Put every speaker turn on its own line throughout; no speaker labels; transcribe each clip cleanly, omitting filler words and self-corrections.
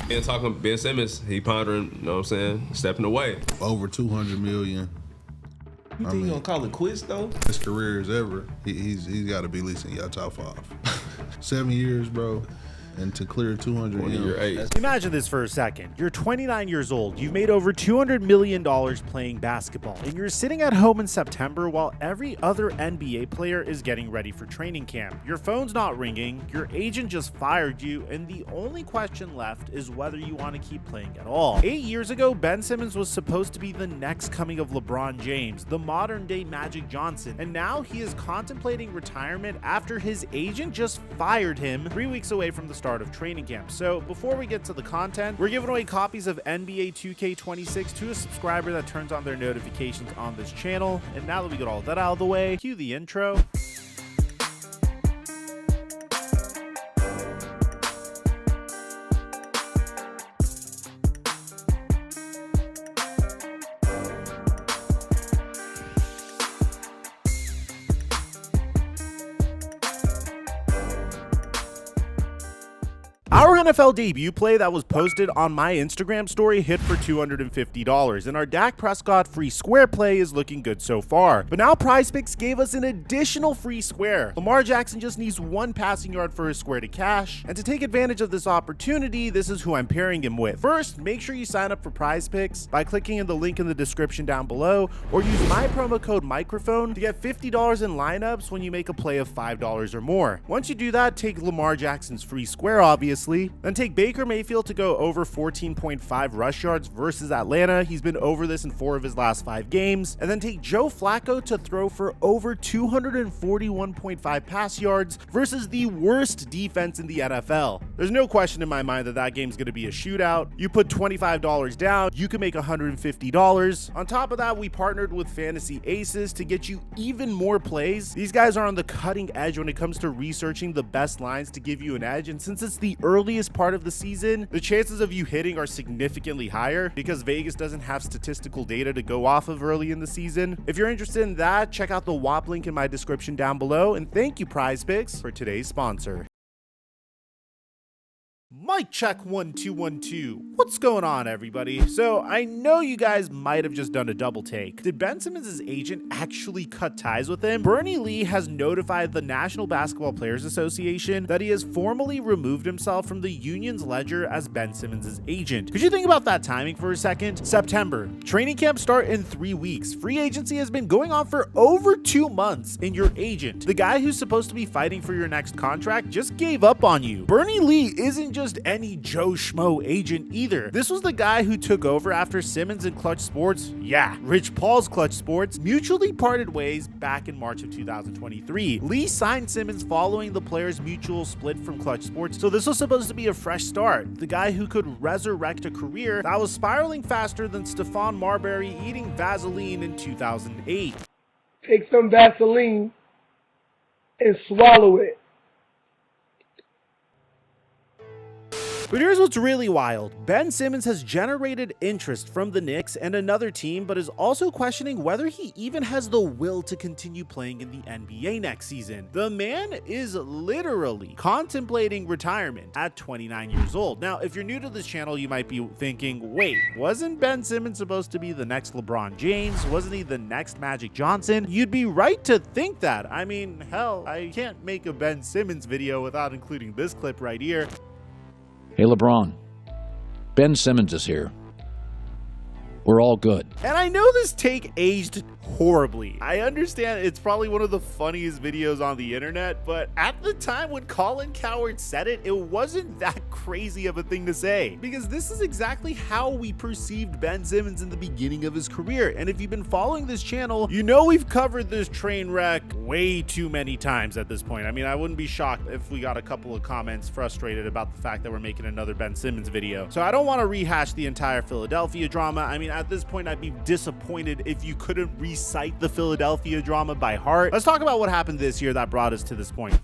And talking Ben Simmons, he pondering, you know what I'm saying, stepping away.
Over 200 million.
You think he gonna call it quits though?
His career is ever. He's got to be at least in your top 5. 7 years, bro. And to clear 200 million.
Imagine this for a second. You're 29 years old. You've made over $200 million playing basketball, and you're sitting at home in September while every other NBA player is getting ready for training camp. Your phone's not ringing, your agent just fired you, and the only question left is whether you want to keep playing at all. 8 years ago, Ben Simmons was supposed to be the next coming of LeBron James, the modern-day Magic Johnson, and now he is contemplating retirement after his agent just fired him 3 weeks away from the start of training camp. So before we get to the content, we're giving away copies of NBA 2K26 to a subscriber that turns on their notifications on this channel. And now that we got all that out of the way, cue the intro. Our NFL debut play that was posted on my Instagram story hit for $250, and our Dak Prescott free square play is looking good so far. But now PrizePicks gave us an additional free square. Lamar Jackson just needs 1 passing yard for his square to cash, and to take advantage of this opportunity, this is who I'm pairing him with. First, make sure you sign up for PrizePicks by clicking in the link in the description down below, or use my promo code microphone to get $50 in lineups when you make a play of $5 or more. Once you do that, take Lamar Jackson's free square, obviously. Then take Baker Mayfield to go over 14.5 rush yards versus Atlanta. He's been over this in 4 of his last 5 games. And then take Joe Flacco to throw for over 241.5 pass yards versus the worst defense in the NFL. There's no question in my mind that that game's going to be a shootout. You put $25 down, you can make $150. On top of that, we partnered with Fantasy Aces to get you even more plays. These guys are on the cutting edge when it comes to researching the best lines to give you an edge, and since it's the earliest part of the season, the chances of you hitting are significantly higher because Vegas doesn't have statistical data to go off of early in the season. If you're interested in that, check out the WAP link in my description down below, and thank you PrizePicks for today's sponsor. Mic check 1 2 1 2. What's going on, everybody? So I know you guys might have just done a double take. Did Ben Simmons' agent actually cut ties with him? Bernie Lee has notified the National Basketball Players Association that he has formally removed himself from the union's ledger as Ben Simmons' agent. Could you think about that timing for a second? September. Training camp start in 3 weeks. Free agency has been going on for over 2 months, and your agent, the guy who's supposed to be fighting for your next contract, just gave up on you. Bernie Lee isn't just any Joe Schmo agent either. This was the guy who took over after Simmons and Clutch Sports, Rich Paul's Clutch Sports, mutually parted ways back in March of 2023. Lee signed Simmons following the players' mutual split from Clutch Sports, so this was supposed to be a fresh start. The guy who could resurrect a career that was spiraling faster than Stephon Marbury eating Vaseline in 2008.
Take some Vaseline and swallow it.
But here's what's really wild. Ben Simmons has generated interest from the Knicks and another team, but is also questioning whether he even has the will to continue playing in the NBA next season. The man is literally contemplating retirement at 29 years old. Now, if you're new to this channel, you might be thinking, wait, wasn't Ben Simmons supposed to be the next LeBron James? Wasn't he the next Magic Johnson? You'd be right to think that. I mean, hell, I can't make a Ben Simmons video without including this clip right here.
Hey, LeBron. Ben Simmons is here. We're all good.
And I know this take aged horribly. I understand it's probably one of the funniest videos on the internet, but at the time when Colin Cowherd said it, it wasn't that crazy of a thing to say, because this is exactly how we perceived Ben Simmons in the beginning of his career. And if you've been following this channel, you know we've covered this train wreck way too many times at this point. I mean, I wouldn't be shocked if we got a couple of comments frustrated about the fact that we're making another Ben Simmons video. So I don't want to rehash the entire Philadelphia drama. I mean, at this point, I'd be disappointed if you couldn't recite the Philadelphia drama by heart. Let's talk about what happened this year that brought us to this point.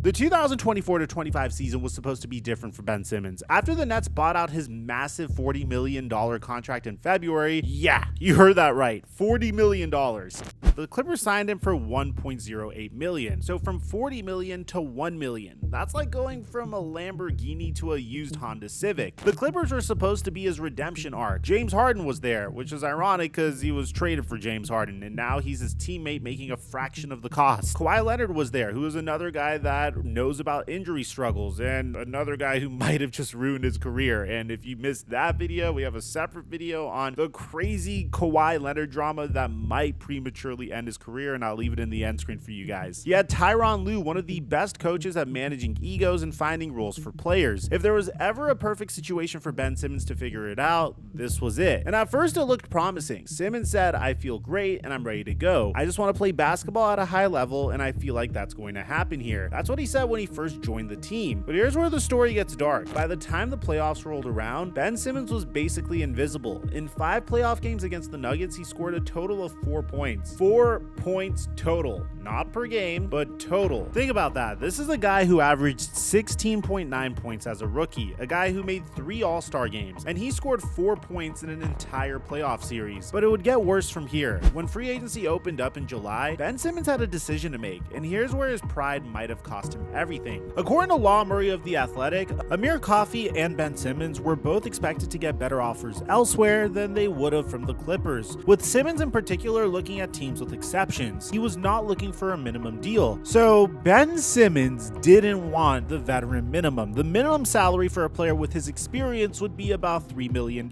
The 2024-25 season was supposed to be different for Ben Simmons. After the Nets bought out his massive $40 million contract in February, yeah, you heard that right, $40 million. The Clippers signed him for $1.08 million. So from $40 million to $1 million. That's like going from a Lamborghini to a used Honda Civic. The Clippers were supposed to be his redemption arc. James Harden was there, which is ironic because he was traded for James Harden, and now he's his teammate making a fraction of the cost. Kawhi Leonard was there, who is another guy that knows about injury struggles, and another guy who might have just ruined his career. And if you missed that video, we have a separate video on the crazy Kawhi Leonard drama that might prematurely end his career, and I'll leave it in the end screen for you guys. You had Tyronn Lue, one of the best coaches at managing egos and finding roles for players. If there was ever a perfect situation for Ben Simmons to figure it out, this was it. And at first it looked promising. Simmons said, "I feel great and I'm ready to go. I just want to play basketball at a high level, and I feel like that's going to happen here." That's what he said when he first joined the team. But here's where the story gets dark. By the time the playoffs rolled around, Ben Simmons was basically invisible. In 5 playoff games against the Nuggets, he scored a total of 4 points. 4 points total. Not per game, but total. Think about that. This is a guy who averaged 16.9 points as a rookie, a guy who made 3 All-Star games, and he scored 4 points in an entire playoff series. But it would get worse from here. When free agency opened up in July, Ben Simmons had a decision to make, and here's where his pride might have cost him everything. According to Law Murray of The Athletic, Amir Coffey and Ben Simmons were both expected to get better offers elsewhere than they would have from the Clippers, with Simmons in particular looking at teams with exceptions. He was not looking for a minimum deal. So Ben Simmons didn't want the veteran minimum. The minimum salary for a player with his experience would be about $3 million.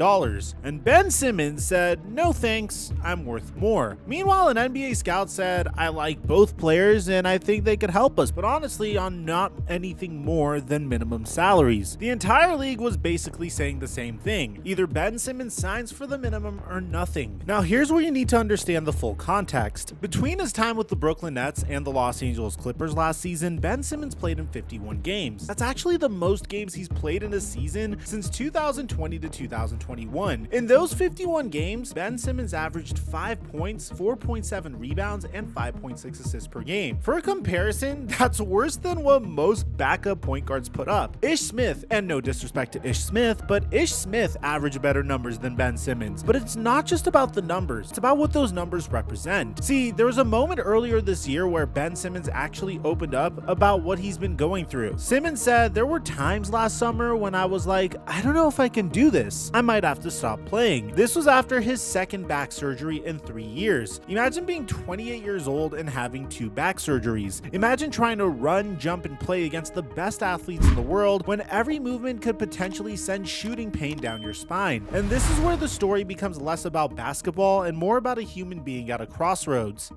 And Ben Simmons said, "No thanks, I'm worth more." Meanwhile, an NBA scout said, "I like both players and I think they could help us, but honestly on not anything more than minimum salaries." The entire league was basically saying the same thing. Either Ben Simmons signs for the minimum or nothing. Now here's where you need to understand the full context. Between his time with the Brooklyn Nets and the Los Angeles Clippers last season, Ben Simmons played in 51 games. That's actually the most games he's played in a season since 2020 to 2021. In those 51 games, Ben Simmons averaged 5 points, 4.7 rebounds, and 5.6 assists per game. For comparison, that's worse than what most backup point guards put up. Ish Smith, and no disrespect to Ish Smith, but Ish Smith averaged better numbers than Ben Simmons. But it's not just about the numbers, it's about what those numbers represent. See, there was a moment earlier this year where Ben Simmons actually opened up about what he's been going through. Simmons said, "There were times last summer when I was like, I don't know if I can do this. I might have to stop playing." This was after his second back surgery in 3 years. Imagine being 28 years old and having 2 back surgeries. Imagine trying to run, jump, and play against the best athletes in the world when every movement could potentially send shooting pain down your spine. And this is where the story becomes less about basketball and more about a human being at a crossroads.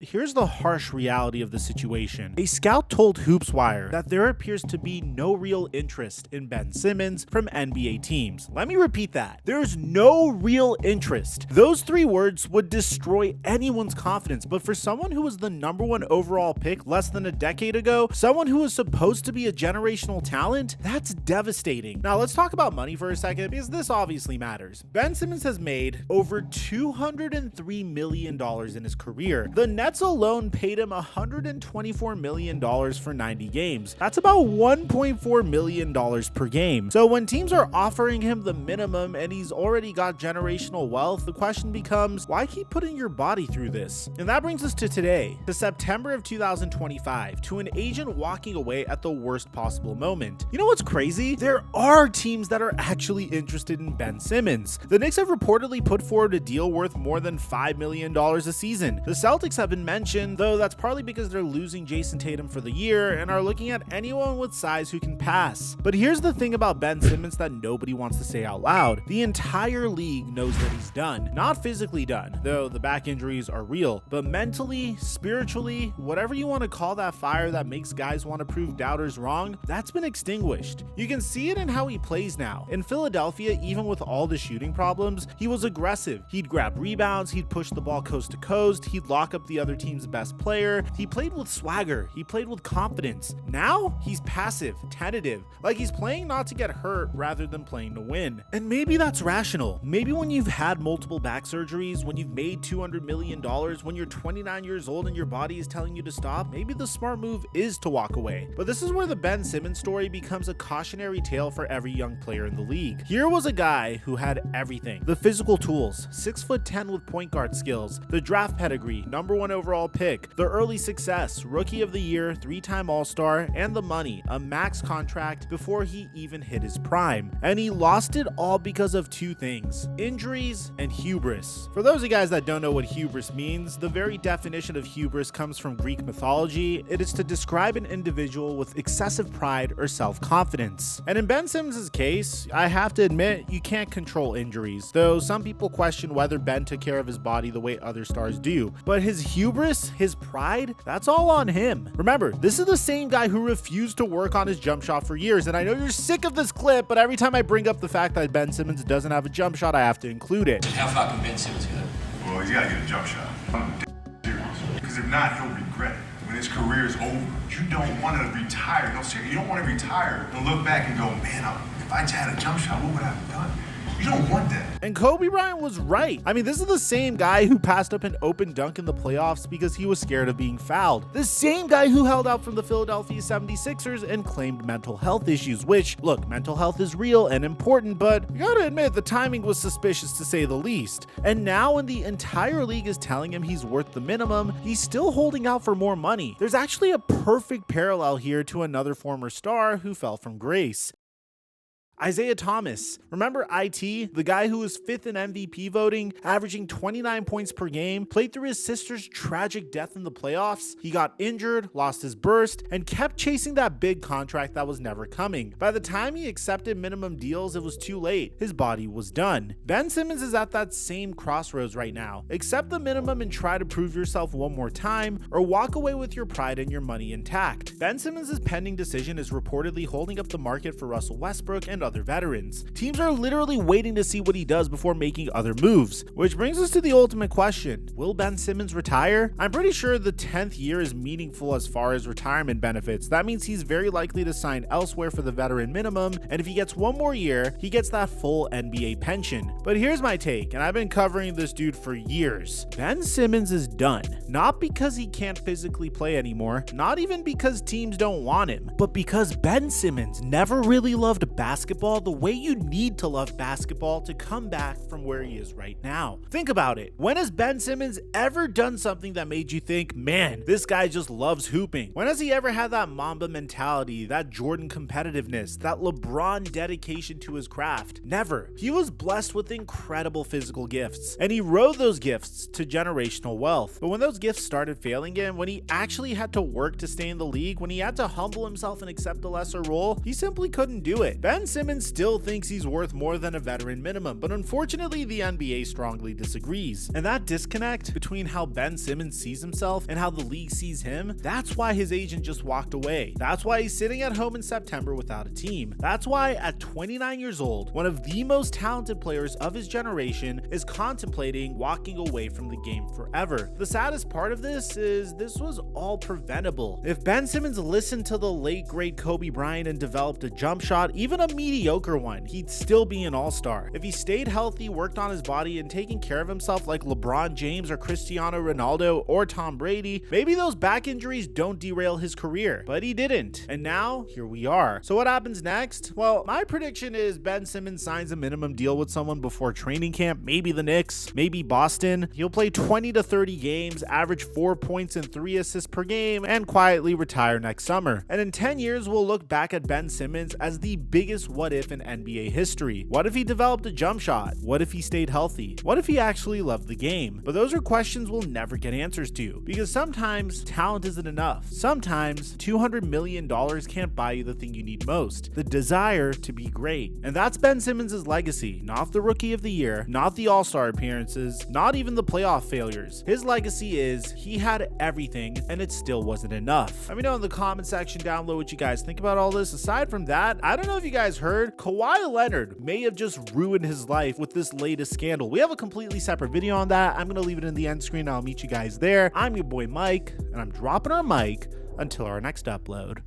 Here's the harsh reality of the situation. A scout told HoopsWire that there appears to be no real interest in Ben Simmons from NBA teams. Let me repeat that. There's no real interest. Those 3 words would destroy anyone's confidence, but for someone who was the #1 overall pick less than a decade ago, someone who was supposed to be a generational talent, that's devastating. Now let's talk about money for a second, because this obviously matters. Ben Simmons has made over $203 million in his career. The Nets alone paid him $124 million for 90 games. That's about $1.4 million per game. So when teams are offering him the minimum and he's already got generational wealth, the question becomes, why keep putting your body through this? And that brings us to today, to September of 2025, to an agent walking away at the worst possible moment. You know what's crazy? There are teams that are actually interested in Ben Simmons. The Knicks have reportedly put forward a deal worth more than $5 million a season. The Celtics have been mentioned, though that's partly because they're losing Jason Tatum for the year and are looking at anyone with size who can pass. But here's the thing about Ben Simmons that nobody wants to say out loud. The entire league knows that he's done. Not physically done, though the back injuries are real, but mentally, spiritually, whatever you want to call that fire that makes guys want to prove doubters wrong, that's been extinguished. You can see it in how he plays now. In Philadelphia, even with all the shooting problems, he was aggressive. He'd grab rebounds, he'd push the ball coast to coast, he'd lock up the other team's best player. He played with swagger. He played with confidence. Now he's passive, tentative, like he's playing not to get hurt rather than playing to win. And maybe that's rational. Maybe when you've had multiple back surgeries, when you've made $200 million, when you're 29 years old and your body is telling you to stop, maybe the smart move is to walk away. But this is where the Ben Simmons story becomes a cautionary tale for every young player in the league. Here was a guy who had everything: the physical tools, 6'10" with point guard skills, the draft pedigree, #1 overall pick, the early success, rookie of the year, 3-time All-Star, and the money, a max contract before he even hit his prime. And he lost it all because of two things: injuries and hubris. For those of you guys that don't know what hubris means, the very definition of hubris comes from Greek mythology. It is to describe an individual with excessive pride or self-confidence. And in Ben Simmons' case, I have to admit, you can't control injuries, though some people question whether Ben took care of his body the way other stars do. But his hubris, his pride, that's all on him. Remember, this is the same guy who refused to work on his jump shot for years, and I know you're sick of this clip, but every time I bring up the fact that Ben Simmons doesn't have a jump shot, I have to include it.
How far can Ben Simmons go?
Well, he's got to get a jump shot. I'm serious. Because if not, he'll regret it. When his career is over, you don't want to retire. No, seriously, you don't want to retire and look back and go, man, if I just had a jump shot, what would I have done? You don't want that.
And Kobe Bryant was right. I mean, this is the same guy who passed up an open dunk in the playoffs because he was scared of being fouled. The same guy who held out from the Philadelphia 76ers and claimed mental health issues, which, look, mental health is real and important, but you gotta admit, the timing was suspicious to say the least. And now when the entire league is telling him he's worth the minimum, he's still holding out for more money. There's actually a perfect parallel here to another former star who fell from grace: Isaiah Thomas. Remember IT, the guy who was 5th in MVP voting, averaging 29 points per game, played through his sister's tragic death in the playoffs. He got injured, lost his burst, and kept chasing that big contract that was never coming. By the time he accepted minimum deals, it was too late. His body was done. Ben Simmons is at that same crossroads right now. Accept the minimum and try to prove yourself one more time, or walk away with your pride and your money intact. Ben Simmons' pending decision is reportedly holding up the market for Russell Westbrook and other veterans. Teams are literally waiting to see what he does before making other moves, which brings us to the ultimate question: will Ben Simmons retire? I'm pretty sure the 10th year is meaningful as far as retirement benefits. That means he's very likely to sign elsewhere for the veteran minimum, and if he gets one more year, he gets that full NBA pension. But here's my take, and I've been covering this dude for years. Ben Simmons is done. Not because he can't physically play anymore, not even because teams don't want him, but because Ben Simmons never really loved basketball the way you need to love basketball to come back from where he is right now. Think about it. When has Ben Simmons ever done something that made you think, man, this guy just loves hooping? When has he ever had that Mamba mentality, that Jordan competitiveness, that LeBron dedication to his craft? Never. He was blessed with incredible physical gifts, and he rode those gifts to generational wealth. But when those gifts started failing him, when he actually had to work to stay in the league, when he had to humble himself and accept a lesser role, he simply couldn't do it. Ben Simmons still thinks he's worth more than a veteran minimum, but unfortunately the NBA strongly disagrees. And that disconnect between how Ben Simmons sees himself and how the league sees him, that's why his agent just walked away. That's why he's sitting at home in September without a team. That's why at 29 years old, one of the most talented players of his generation is contemplating walking away from the game forever. The saddest part of this is this was all preventable. If Ben Simmons listened to the late great Kobe Bryant and developed a jump shot, even a mediocre one, he'd still be an all-star. If he stayed healthy, worked on his body, and taken care of himself like LeBron James or Cristiano Ronaldo or Tom Brady, maybe those back injuries don't derail his career. But he didn't. And now, here we are. So what happens next? Well, my prediction is Ben Simmons signs a minimum deal with someone before training camp, maybe the Knicks, maybe Boston. He'll play 20 to 30 games, average 4 points and 3 assists per game, and quietly retire next summer. And in 10 years, we'll look back at Ben Simmons as the biggest what if in NBA history. What if he developed a jump shot? What if he stayed healthy? What if he actually loved the game? But those are questions we'll never get answers to, because sometimes talent isn't enough. Sometimes $200 million can't buy you the thing you need most: the desire to be great. And that's Ben Simmons' legacy. Not the Rookie of the Year, not the All-Star appearances, not even the playoff failures. His legacy is he had everything and it still wasn't enough. Let me know in the comment section down below what you guys think about all this. Aside from that, I don't know if you guys heard, heard, Kawhi Leonard may have just ruined his life with this latest scandal. We have a completely separate video on that. I'm going to leave it in the end screen. I'll meet you guys there. I'm your boy Mike, and I'm dropping our mic until our next upload.